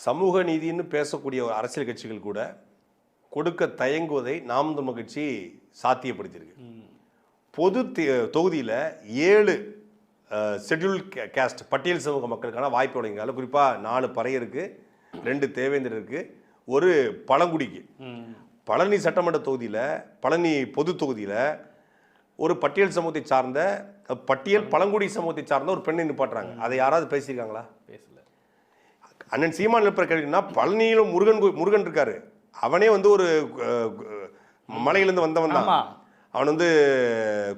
சமூக நீதினு பேசக்கூடிய ஒரு அரசியல் கட்சிகள் கூட கொடுக்க தயங்குவதை நாம் தமிழர் கட்சி சாத்தியப்படுத்தியிருக்கு. பொது தொகுதியில் 7 ஷெட்யூல் கேஸ்ட் பட்டியல் சமூக மக்களுக்கான வாய்ப்பு வழங்கினால, குறிப்பாக 4 பறையருக்கு, 2 தேவேந்திரருக்கு, 1 பழங்குடிக்கு. பழனி சட்டமன்ற தொகுதியில், பழனி பொது தொகுதியில் ஒரு பட்டியல் சமூகத்தை சார்ந்த பழங்குடி சமூகத்தை சார்ந்த ஒரு பெண்ணை நிப்பாட்டுறாங்க. அதை யாராவது பேசியிருக்காங்களா? பேசல. அண்ணன் சீமான் எழுப்புற கேள்வினா, பழனியிலும் முருகன் இருக்காரு, அவனே வந்து ஒரு மலையிலிருந்து வந்தவன் தான், அவன் வந்து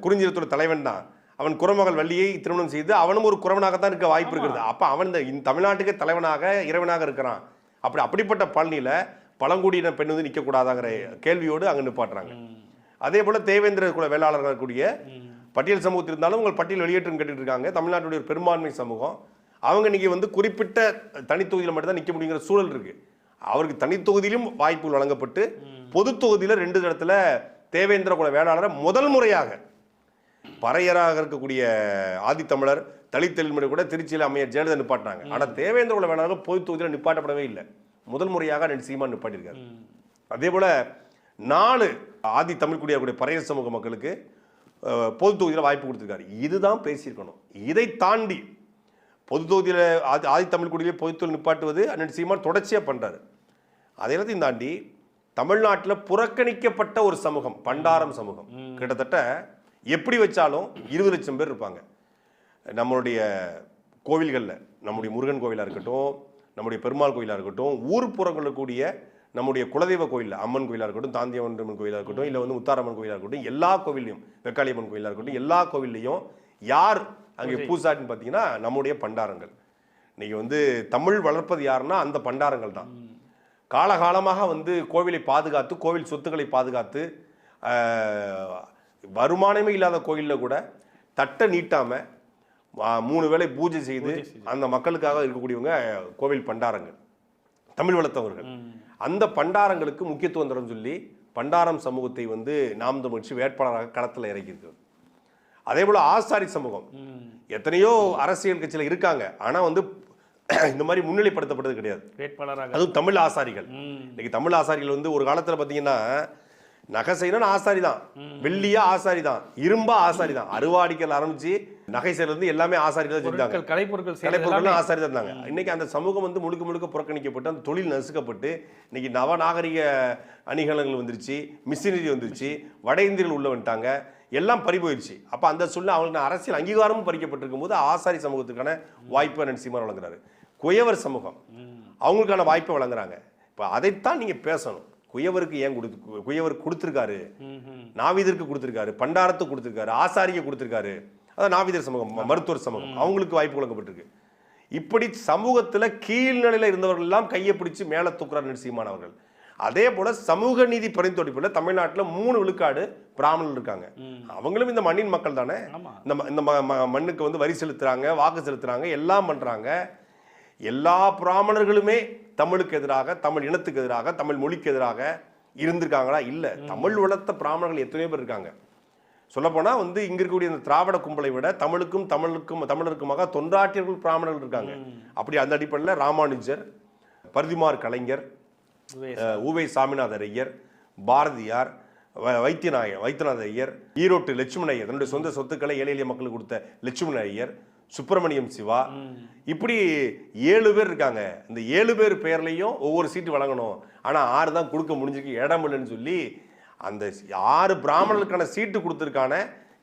குறிஞ்சிரத்தோட தலைவன் தான், அவன் குறமகள் வள்ளியை திருமணம் செய்து அவனும் ஒரு குறவனாகத்தான் இருக்க வாய்ப்பு இருக்கிறது. அப்போ அவன் இந்த தமிழ்நாட்டுக்கு தலைவனாக இறைவனாக இருக்கிறான். அப்படிப்பட்ட பழனியில் பழங்குடியின பெண் வந்து நிற்கக்கூடாதாங்கிற கேள்வியோடு அங்கே நிப்பாட்டுறாங்க. அதே போல் தேவேந்திர குல வேளாளர்கள் கூடிய பட்டியல் சமூகத்தில் இருந்தாலும் உங்கள் பட்டியல் வெளியேற்றம் கேட்டுட்டு இருக்காங்க. தமிழ்நாட்டுடைய பெரும்பான்மை சமூகம் அவங்க இன்னைக்கு வந்து குறிப்பிட்ட தனித்தொகுதியில் மட்டும்தான் நிற்க முடியுங்கிற சூழல் இருக்கு. அவருக்கு தனித்தொகுதியிலும் வாய்ப்புகள் வழங்கப்பட்டு பொது தொகுதியில் 2 இடத்துல தேவேந்திர குல வேளாளரை முதல் முறையாக பறையராக இருக்கக்கூடிய ஆதித்தமிழர் தலித் தெளிமுறை கூட திருச்சியில் அம்மையார் ஜெயலலிதா நிப்பாட்டினாங்க. ஆனால் தேவேந்திர குல வேளாளர்கள் பொது தொகுதியில் நிப்பாட்டப்படவே இல்லை. முதல் முறையாக அண்ணன் சீமான் நிப்பாட்டியிருக்காரு. அதே போல 4 ஆதி தமிழ் குடியக்கூடிய பறையர் சமூக மக்களுக்கு பொது தொகுதியில் வாய்ப்பு கொடுத்துருக்காரு. இதுதான் பேசியிருக்கணும். இதை தாண்டி பொது தொகுதியில் ஆதி தமிழ் குடியிலே பொது தொகுதியில் நிப்பாட்டுவது அண்ணன் சீமான் தொடர்ச்சியாக பண்ணுறாரு. அதையெல்லாத்தையும் தாண்டி தமிழ்நாட்டில் புறக்கணிக்கப்பட்ட ஒரு சமூகம் பண்டாரம் சமூகம், கிட்டத்தட்ட எப்படி வச்சாலும் 20 லட்சம் பேர் இருப்பாங்க. நம்மளுடைய கோவில்களில், நம்முடைய முருகன் கோவிலாக இருக்கட்டும், நம்முடைய பெருமாள் கோயிலாக இருக்கட்டும், ஊர்ப்புறங்களில் கூடிய நம்முடைய குலதெய்வ கோயில், அம்மன் கோயிலாக இருக்கட்டும், தாந்தியம்மன் கோயிலாக இருக்கட்டும், இல்லை வந்து முத்தாரம்மன் கோயிலாக இருக்கட்டும், எல்லா கோவிலையும், வெக்காளியம்மன் கோயிலாக இருக்கட்டும், எல்லா கோவில்லையும் யார் அங்கே பூசாட்டின்னு பார்த்தீங்கன்னா நம்முடைய பண்டாரங்கள். இன்னைக்கு வந்து தமிழ் வளர்ப்பது யாருன்னா அந்த பண்டாரங்கள் தான். காலகாலமாக வந்து கோவிலை பாதுகாத்து, கோவில் சொத்துக்களை பாதுகாத்து, வருமானமே இல்லாத கோயிலில் கூட தட்டை நீட்டாமல் 3 வேளை பூஜை செய்து அந்த மக்களுக்காக இருக்கக்கூடியவங்க கோவில் பண்டாரங்கள், தமிழ் வளர்த்தவர்கள். அந்த பண்டாரங்களுக்கு முக்கியத்துவம் தரும் சொல்லி பண்டாரம் சமூகத்தை வந்து நாம் தமிழ் கட்சி வேட்பாளராக களத்தில் இறக்கியிருக்கிறது. அதே போல ஆசாரி சமூகம் எத்தனையோ அரசியல் கட்சியில் இருக்காங்க, ஆனால் வந்து இந்த மாதிரி முன்னிலைப்படுத்தப்பட்டது கிடையாது வேட்பாளராக. அதுவும் தமிழ் ஆசாரிகள். இன்னைக்கு தமிழ் ஆசாரிகள் வந்து ஒரு காலத்தில் பார்த்தீங்கன்னா நகை செய்யணும் ஆசாரி தான், வெள்ளியா ஆசாரி தான், இரும்பா ஆசாரி தான், அருவாடிக்கல் ஆரம்பிச்சு நகை செய்யறது எல்லாமே ஆசாரி தான் செஞ்சாங்க, கலைப்பொருட்கள் ஆசாரி தான் இருந்தாங்க. இன்னைக்கு அந்த சமூகம் வந்து முழுக்க முழுக்க புறக்கணிக்கப்பட்டு அந்த தொழில் நசுக்கப்பட்டு இன்னைக்கு நவநாகரிக அணிகலன்கள் வந்துருச்சு, மிஷினரி வந்துருச்சு, வட இந்தியர்கள் உள்ள வந்துட்டாங்க, எல்லாம் பறி போயிடுச்சு. அப்போ அந்த சூழ்நிலை அவங்களுக்கு அரசியல் அங்கீகாரமும் பறிக்கப்பட்டிருக்கும் போது ஆசாரி சமூகத்துக்கான வாய்ப்பை அண்ணன் சீமான் வழங்குறாரு. குயவர் சமூகம் அவங்களுக்கான வாய்ப்பை வழங்குறாங்க. இப்போ அதைத்தான் நீங்க பேசணும். குயவருக்கு ஏன் குயவர் கொடுத்துருக்காரு, நாவிதருக்கு கொடுத்துருக்காரு, பண்டாரத்துக்கு கொடுத்துருக்காரு, ஆசாரிக்கு கொடுத்துருக்காரு. அதான் நாவிதர் சமூகம், மருத்துவர் சமூகம், அவங்களுக்கு வாய்ப்பு வழங்கப்பட்டிருக்கு. இப்படி சமூகத்தில் கீழ்நிலையில் இருந்தவர்கள் எல்லாம் கையை பிடிச்சி மேலே தூக்குறார் சீமான் அவர்கள். அதே போல சமூக நீதி பரிந்துரைப்பில் தமிழ்நாட்டில் 3 விழுக்காடு பிராமணர்கள் இருக்காங்க. அவங்களும் இந்த மண்ணின் மக்கள் தானே. இந்த மண்ணுக்கு வந்து வரி செலுத்துறாங்க, வாக்கு செலுத்துறாங்க, எல்லாம் பண்றாங்க. எல்லா பிராமணர்களுமே தமிழுக்கு எதிராக, தமிழ் இனத்துக்கு எதிராக, தமிழ் மொழிக்கு எதிராக இருந்திருக்காங்களா? இல்லை. தமிழ் வளர்த்த பிராமணர்கள் எத்தனையோ பேர் இருக்காங்க. சொல்லப்போனா வந்து இங்க இருக்கக்கூடிய இந்த திராவிட கும்பலை விட தமிழருக்குமாக தொண்டாற்றியர்கள் பிராமணர்கள் இருக்காங்க. அப்படி அந்த அடிப்படையில் ராமானுஜர், பரிதிமார் கலைஞர், உவை சாமிநாதர் ஐயர், பாரதியார், வைத்தியநாத ஐயர், ஈரோட்டு லட்சுமண ஐயர், தன்னுடைய சொந்த சொத்துக்களை ஏழை எளிய மக்களுக்கு கொடுத்த லட்சுமண ஐயர், சுப்பிரமணியம் சிவா, இப்படி 7 பேர் இருக்காங்க. இந்த 7 பேர் பெயர்லையும் ஒவ்வொரு சீட்டு வழங்கணும், ஆனால் 6 தான் கொடுக்க முடிஞ்சிருக்கு, இடம் இல்லைன்னு சொல்லி அந்த 6 பிராமணர்களுக்கான சீட்டு கொடுத்துருக்கான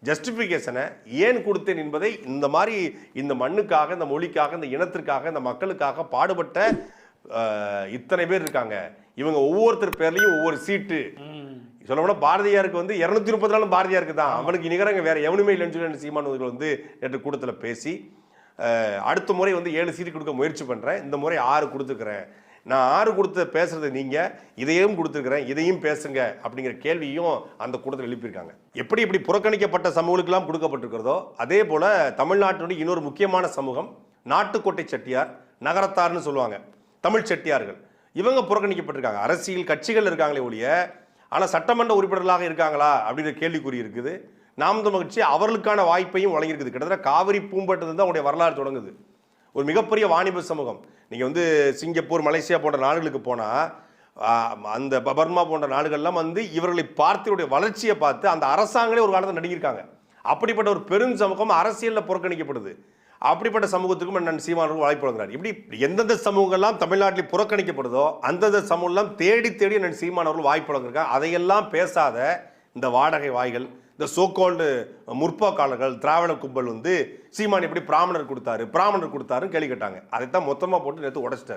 ஜஸ்டிஃபிகேஷனை ஏன் கொடுத்தேன் என்பதை இந்த மாதிரி இந்த மண்ணுக்காக, இந்த மொழிக்காக, இந்த இனத்திற்காக, இந்த மக்களுக்காக பாடுபட்ட இத்தனை பேர் இருக்காங்க. இவங்க ஒவ்வொருத்தர் பேர்லையும் ஒவ்வொரு சீட்டு. சொல்ல போனா பாரதியாருக்கு வந்து 234 பாரதியாருக்கு தான், அவனுக்கு நிகரங்க வேற எவனுமே இல்லைன்னு சொல்லி சீமான் அவர்கள் வந்து நேற்று கூட்டத்தில் பேசி, அடுத்த முறை வந்து 7 சீட்டு கொடுக்க முயற்சி பண்றேன், இந்த முறை 6 கொடுத்துக்கிறேன், நான் 6 கொடுத்த பேசுறது நீங்க, இதையும் கொடுத்துருக்கிறேன், இதையும் பேசுங்க அப்படிங்கிற கேள்வியும் அந்த கூட்டத்தில் எழுப்பியிருக்காங்க. எப்படி புறக்கணிக்கப்பட்ட சமூகங்களுக்கெல்லாம் கொடுக்கப்பட்டிருக்கிறதோ அதே போல தமிழ்நாட்டினுடைய இன்னொரு முக்கியமான சமூகம் நாட்டுக்கோட்டை செட்டியார், நகரத்தார்னு சொல்லுவாங்க, தமிழ் செட்டியார்கள். இவங்க புறக்கணிக்கப்பட்டிருக்காங்க. அரசியல் கட்சிகள் இருக்காங்களே ஒழிய, ஆனால் சட்டமன்ற உறுப்பினர்களாக இருக்காங்களா அப்படிங்கிற கேள்விக்குறி இருக்குது. நாம் தமிழர் கட்சி அவர்களுக்கான வாய்ப்பையும் வழங்கியிருக்குது. கிட்டத்தட்ட காவிரி பூம்பட்டது தான் அவருடைய வரலாறு தொடங்குது. ஒரு மிகப்பெரிய வாணிப சமூகம். நீங்கள் வந்து சிங்கப்பூர், மலேசியா போன்ற நாடுகளுக்கு போனால் அந்த பர்மா போன்ற நாடுகள்லாம் வந்து இவர்களை பார்த்து வளர்ச்சியை பார்த்து அந்த அரசாங்களே ஒரு காலத்தில் நடுங்கியிருக்காங்க. அப்படிப்பட்ட ஒரு பெரும் சமூகம் அரசியலில் புறக்கணிக்கப்படுது. அப்படிப்பட்ட சமூகத்துக்கும் நான் சீமானவர்கள் வாய்ப்பு வழங்குறாரு. இப்படி எந்தெந்த சமூகங்கள்லாம் தமிழ்நாட்டில் புறக்கணிக்கப்படுதோ அந்தந்த சமூகம்லாம் தேடி தேடி நான் சீமானவர்கள் வாய்ப்பு வழங்கிருக்காங்க. அதையெல்லாம் பேசாத இந்த வாடகை வாய்கள், இந்த சோகோல்டு முற்போக்காளர்கள், திராவிட கும்பல் வந்து சீமான் எப்படி பிராமணர் கொடுத்தாருன்னு கேள்வி கேட்டாங்க. அதைத்தான் மொத்தமாக போட்டு நேற்று உடைச்சிட்டாரு.